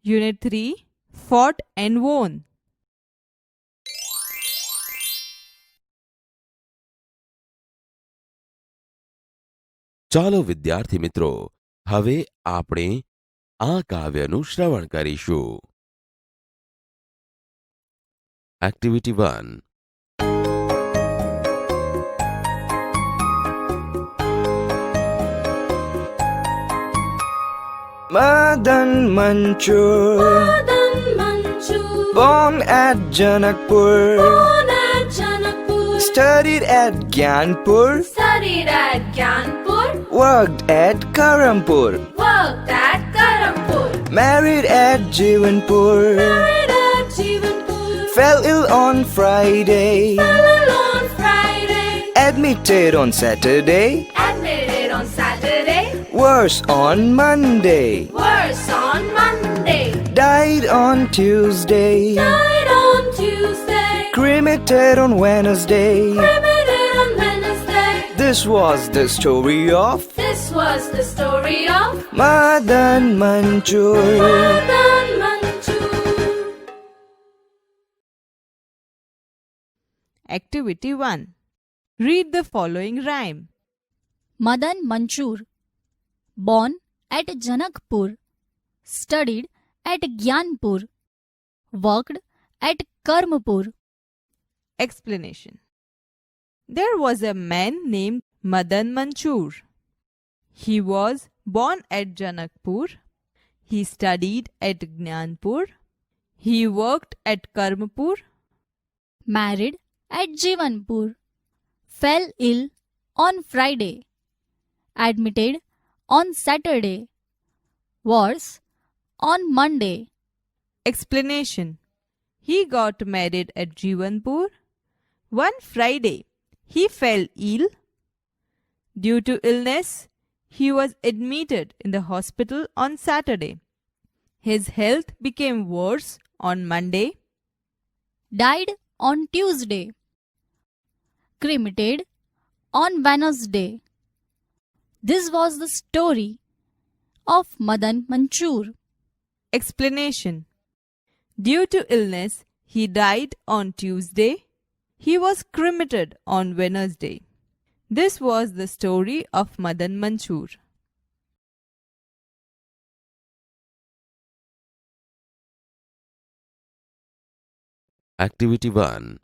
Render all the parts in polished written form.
Unit 3 Fought and Won. ચાલો વિદ્યાર્થી મિત્રો, હવે આપણે આ કાવ્યનું શ્રવણ કરીશું. Activity 1. Madan Manchur, Madan Manchur, born at Janakpur, born at Janakpur, studied at Gyanpur, studied at Gyanpur, worked at Karampur, worked at Karampur, married at Jivanpur, married at Jivanpur, fell ill on Friday, fell ill on Friday, admitted on Saturday, admitted on Saturday, worse on Monday, worse on Monday, died on Tuesday, died on Tuesday, cremated on Wednesday. cremated on Wednesday. This was the story of This was the story of Madan Manchur. Madan Manchur. Activity 1. Read the following rhyme. Madan Manchur, born at Janakpur, studied at Gyanpur, worked at Karmpur. Explanation. There was a man named Madan Manchur. He was born at Janakpur. He studied at Jnanpur. He worked at Karmpur. Married at Jivanpur, fell ill on Friday, admitted on Saturday, worse on Monday. Explanation. He got married at Jivanpur. One Friday, he fell ill. Due to illness, he was admitted in the hospital on Saturday. His health became worse on Monday. Died on Tuesday, cremated on Wednesday. This was the story of Madan Manchur. Explanation. Due to illness, he died on Tuesday. He was cremated on Wednesday. This was the story of Madan Manchur. Activity 1.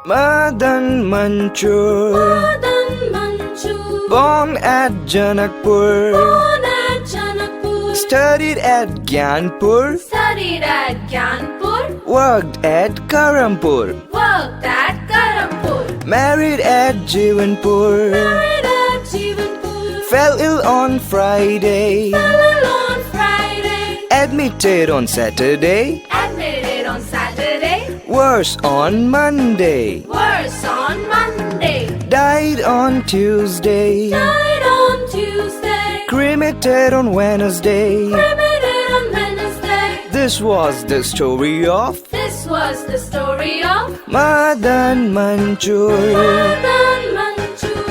Madan Manchur, Madan Manchur, born at Janakpur, born at Janakpur, studied at Gyanpur, studied at Gyanpur, worked at Karampur, worked at Karampur, married at Jivanpur, married at Jivanpur, fell ill on Friday, fell ill on Friday, admitted on Saturday, admitted on Saturday, worse on Monday, worse on Monday, died on Tuesday, died on Tuesday, cremated on Wednesday. cremated on Wednesday. This was the story of This was the story of Madan Manchur. Madan Manchur.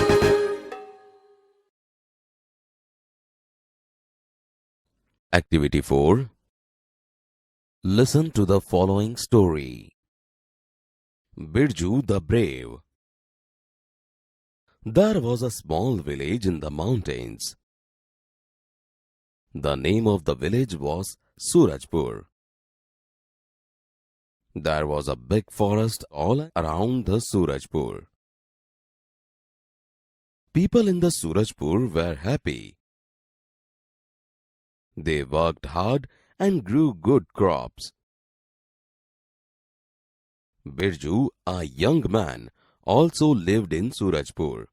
Activity 4. Listen to the following story. Birju the Brave. There was a small village in the mountains. The name of the village was Surajpur. There was a big forest all around the Surajpur. People in the Surajpur were happy. They worked hard and grew good crops. Birju, a young man, also lived in Surajpur.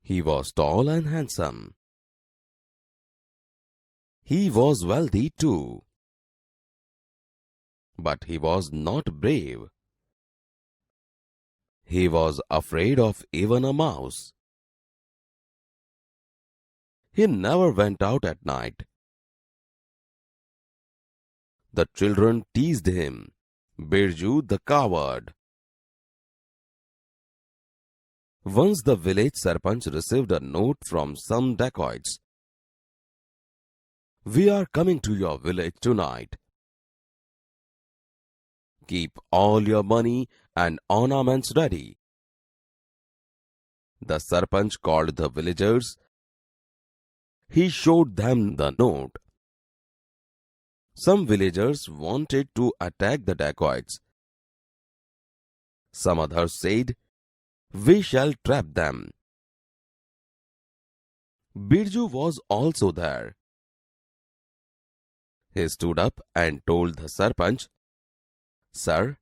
He was tall and handsome. He was wealthy too. But he was not brave. He was afraid of even a mouse. He never went out at night. The children teased him, Birju the coward. Once the village sarpanch received a note from some dacoits. We are coming to your village tonight. Keep all your money and ornaments ready. The sarpanch called the villagers. He showed them the note. Some villagers wanted to attack the dacoits. Some others said, "We shall trap them." Birju was also there. He stood up and told the sarpanch, "Sir,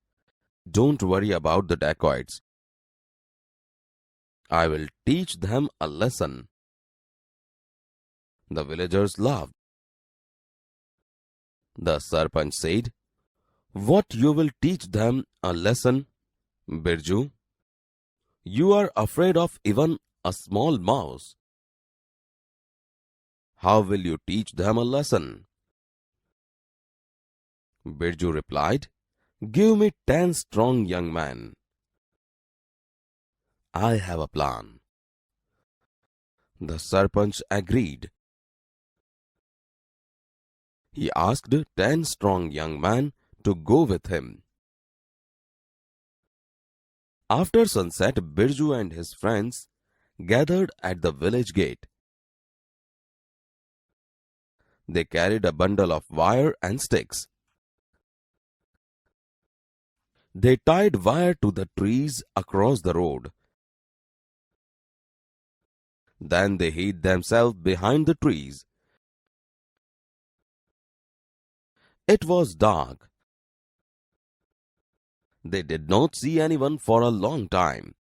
don't worry about the dacoits. I will teach them a lesson." The villagers laughed. The sarpanch said, "What you will teach them a lesson, Birju? You are afraid of even a small mouse. How will you teach them a lesson?" Birju replied, "Give me 10 strong young men. I have a plan." The sarpanch agreed. He asked 10 strong young men to go with him. After sunset, Birju and his friends gathered at the village gate. They carried a bundle of wire and sticks. They tied wire to the trees across the road. Then they hid themselves behind the trees. It was dark. They did not see anyone for a long time.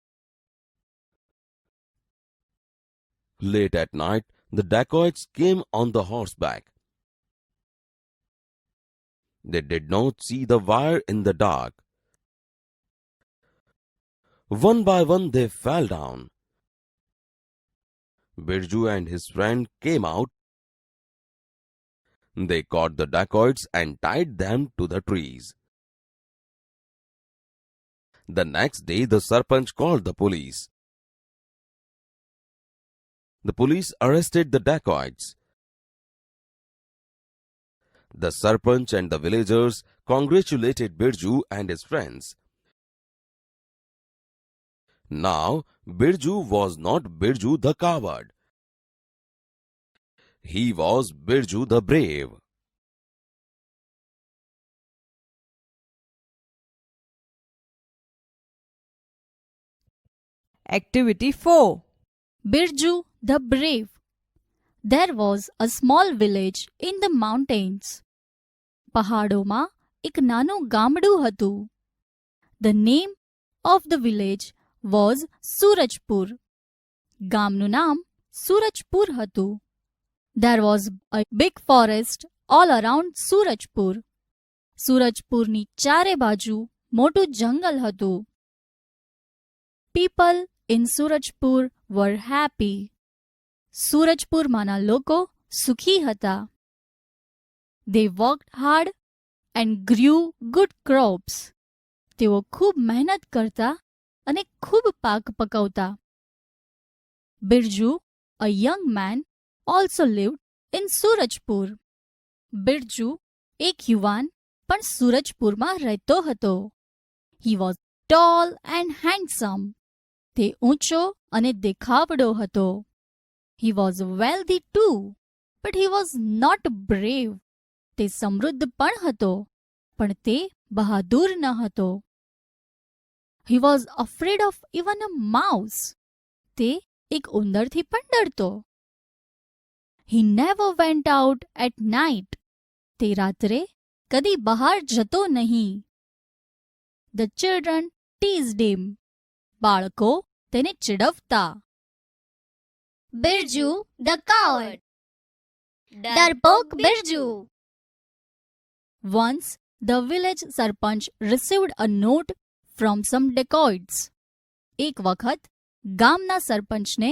Late at night, the dacoits came on the horseback. They did not see the wire in the dark. One by one they fell down. Birju and his friend came out. They caught the dacoits and tied them to the trees. The next day the sarpanch called the police. The police arrested the dacoits. The sarpanch and the villagers congratulated Birju and his friends. Now Birju was not Birju the coward. He was Birju the brave. Activity 4. Birju the Brave. There was a small village in the mountains. પહાડોમાં એક નાનું ગામડું હતું. The name of the village was Surajpur. ગામનું નામ સુરજપુર હતું. There was a big forest all around Surajpur. સુરજપુરની ચારે બાજુ મોટું જંગલ હતું. People in Surajpur were happy. સુરજપુરમાંના લોકો સુખી હતા. They worked hard and grew good crops. તેઓ ખૂબ મહેનત કરતા અને ખૂબ પાક પકવતા. Birju, a young man, also lived in Surajpur. Birju, એક યુવાન પણ સુરજપુરમાં રહેતો હતો. He was tall and handsome. તે ઊંચો અને દેખાવડો હતો. He was wealthy too, but he was not brave. તે સમૃદ્ધ પણ હતો, પણ તે બહાદુર ન હતો. He was afraid of even a mouse. તે એક ઉંદરથી પણ ડરતો. He never went out at night. તે રાત્રે કદી બહાર જતો નહીં. The children teased him. બાળકો તેને ચીડવતા. Birju the coward. Darpok Birju. Once the village sarpanch received a note from some dacoits. એક વખત ગામના સરપંચને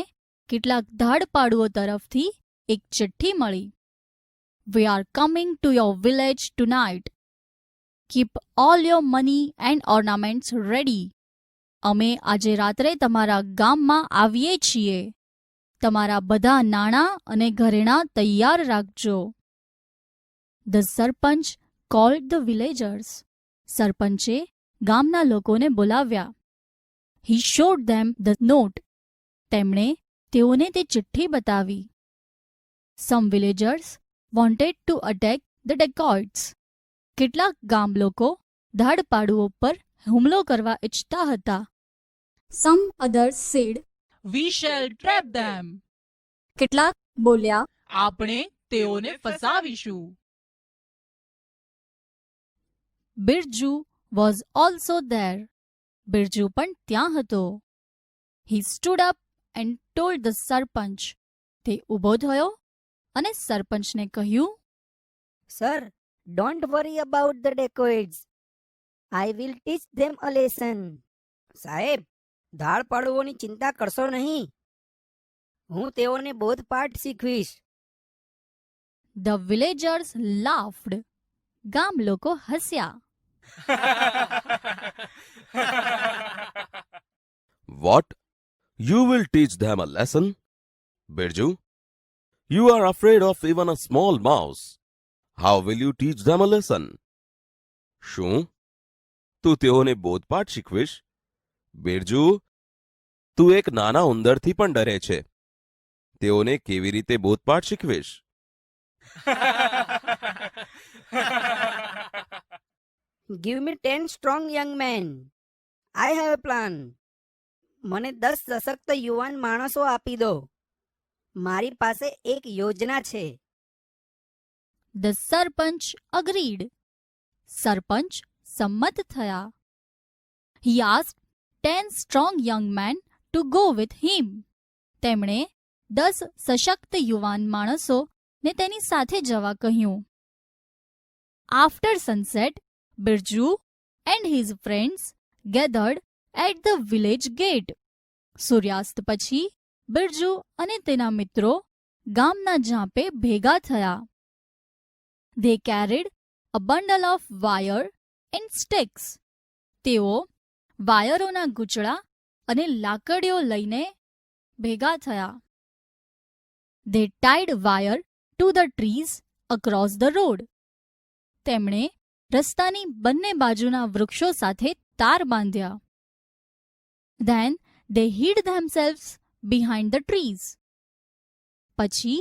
કેટલાક ધાડપાડુઓ તરફથી એક ચિઠ્ઠી મળી. We are coming to your village tonight. Keep all your money and ornaments ready. અમે આજે રાત્રે તમારા ગામમાં આવીએ છીએ. તમારા બધા નાણાં અને ઘરેણાં તૈયાર રાખજો. The sarpanch called the villagers. સરપંચે ગામના લોકોને બોલાવ્યા. He showed them the note. તેમણે તેઓને તે ચિઠ્ઠી બતાવી. Some villagers wanted to attack the dacoits. કેટલાક ગામ લોકો ધાડપાડુઓ પર હુમલો કરવા ઈચ્છતા હતા. Some others said, We shall trap them. કેટલાક બોલ્યા, આપણે તેઓને ફસાવીશું. Birju was also there. Birju પણ ત્યાં હતો. He stood up and told the sarpanch. તે ઊભો થયો અને સરપંચને કહ્યું, Sir, don't worry about the dacoits. I will teach them a lesson. સાહેબ, ધાડ પાડુઓની ચિંતા કરશો નહીં. હું તેઓને બોધપાઠ શીખવીશ. The villagers laughed. ગામ લોકો હસ્યા. What? You will teach them a lesson? Birju, you are afraid of even a small mouse. How will you teach them a lesson? શું તું તેઓને બોધપાઠ શીખવીશ? બિરજુ, તું એક નાના ઉંદરથી પણ ડરે છે. તેઓને કેવી રીતે બોધપાઠ શીખવીશ? Give me 10 strong young men. I have a plan. મને 10 સશક્ત યુવાન માણસો આપી દો. મારી પાસે એક યોજના છે. The sarpanch agreed. સરપંચ સંમત થયા. He asked 10 strong young men to go with him. તેમણે 10 સશક્ત યુવાન માણસોને તેની સાથે જવા કહ્યું. After sunset, Birju and his friends gathered at the village gate. સૂર્યાસ્ત પછી બિરજુ અને તેના મિત્રો ગામના ઝાંપે ભેગા થયા. They carried a bundle of wire and sticks. તેઓ વાયરોના ગૂંચળા અને લાકડીઓ લઈને ભેગા થયા. They tied wire to the trees across the road. તેમણે રસ્તાની બંને બાજુના વૃક્ષો સાથે તાર બાંધ્યા. Then they hid themselves behind the trees. પછી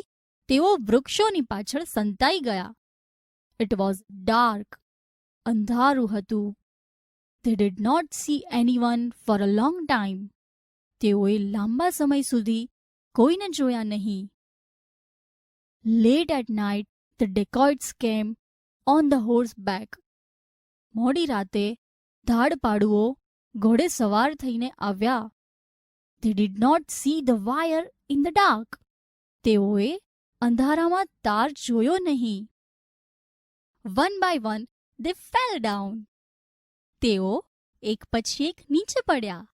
તેઓ વૃક્ષોની પાછળ સંતાઈ ગયા. It was dark. અંધારું હતું. They did not see anyone for a long time. તેઓએ લાંબા સમય સુધી કોઈને જોયા નહીં. Late at night, the dacoits came on the horseback. મોડી રાતે ધાડપાડુઓ ઘોડે સવાર થઈને આવ્યા. They did not see the wire in the dark. તેઓએ અંધારામાં તાર જોયો નહીં. One by one, they fell down. તેઓ એક પછી એક નીચે પડ્યા.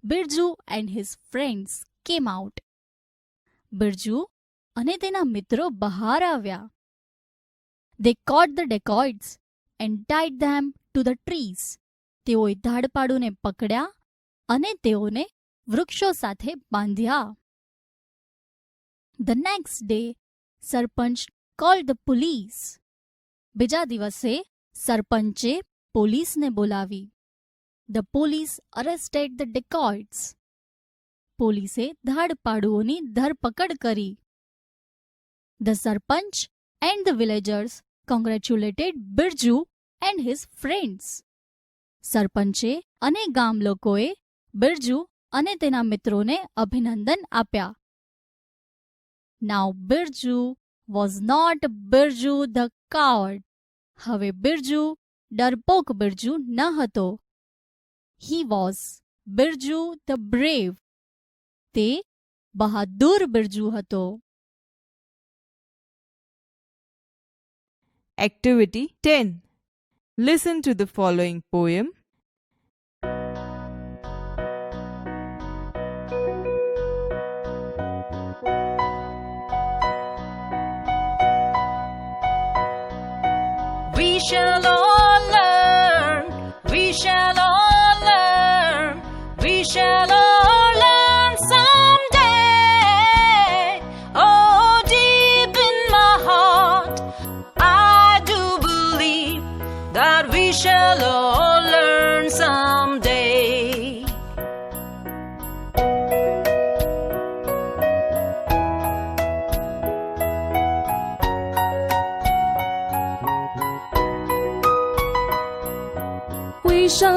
Birju and his friends came out. Birju અને તેના મિત્રો બહાર આવ્યા. They caught the dacoits and tied them to the trees. તેઓએ ધાડપાડુને પકડ્યા અને તેઓને વૃક્ષો સાથે બાંધ્યા. The next day, sarpanch called the police. બીજા દિવસે સરપંચે પોલીસને બોલાવી. The police arrested the dacoits. પોલીસે ધાડપાડુઓની ધરપકડ કરી. The sarpanch and the villagers congratulated Birju and his friends. સરપંચે અને ગામ લોકોએ બિરજુ અને તેના મિત્રોને અભિનંદન આપ્યા. Now Birju was not Birju the coward. હવે બિરજુ ડરપોક બિરજુ ન હતો. He was Birju the brave. તે બહાદુર બિરજુ હતો. Activity 10. Listen to the following poem. We shall all learn. We shall all learn.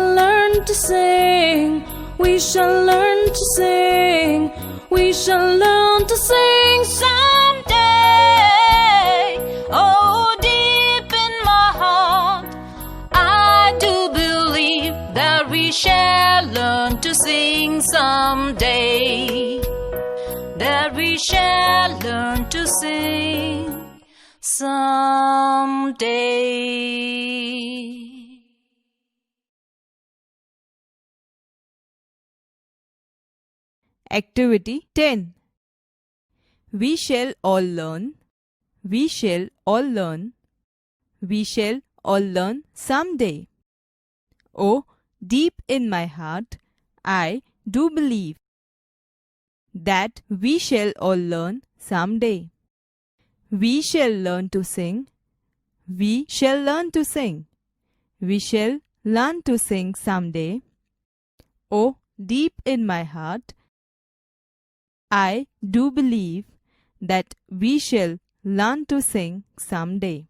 shall learn to sing. We shall learn to sing. We shall learn to sing someday. Oh, deep in my heart, I do believe that we shall learn to sing someday. That we shall learn to sing someday. Activity 10. We shall all learn. We shall all learn. We shall all learn someday. Oh, deep in my heart, I do believe that we shall all learn someday. We shall learn to sing. We shall learn to sing. We shall learn to sing someday. Oh, deep in my heart, I do believe that we shall learn to sing someday.